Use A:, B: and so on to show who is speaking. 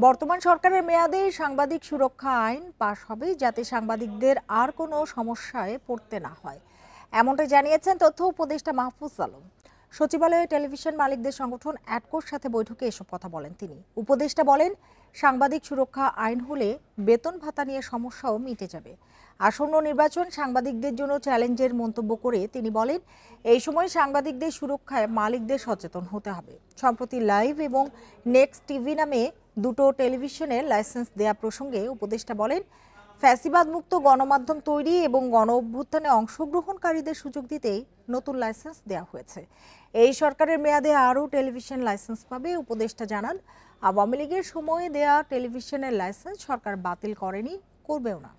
A: বর্তমান সরকারের মেয়াদে সাংবাদিক সুরক্ষা আইন পাশ হবে যাতে সাংবাদিকদের আর কোনো সমস্যায় পড়তে না হয়, এমনটাই জানিয়েছেন তথ্য উপদেষ্টা মাহফুজ আলম। সচিবালয়ে টেলিভিশন মালিকদের সংগঠন অ্যাডকোর সাথে বৈঠকে এসব কথা বলেন তিনি। উপদেষ্টা বলেন, সাংবাদিক সুরক্ষা আইন হলে বেতন ভাতা নিয়ে সমস্যাও মিটে যাবে। আসন্ন নির্বাচন সাংবাদিকদের জন্য চ্যালেঞ্জের মন্তব্য করে তিনি বলেন, এই সময় সাংবাদিকদের সুরক্ষায় মালিকদের সচেতন হতে হবে। সম্প্রতি লাইভ এবং নেক্সট টিভি নামে দুটো টেলিভিশনের লাইসেন্স দেয়া প্রসঙ্গে উপদেষ্টা বলেন, ফ্যাসিবাদ মুক্ত গণমাধ্যম তৈরি এবং গণ অভ্যুত্থানে অংশগ্রহণকারীদের সুযোগ দিতেই নতুন লাইসেন্স দেওয়া হয়েছে। এই সরকারের মেয়াদে আরও টেলিভিশন লাইসেন্স পাবে। উপদেষ্টা জানান, আওয়ামী লীগের সময়ে দেয়া টেলিভিশনের লাইসেন্স সরকার বাতিল করেনি, করবেও না।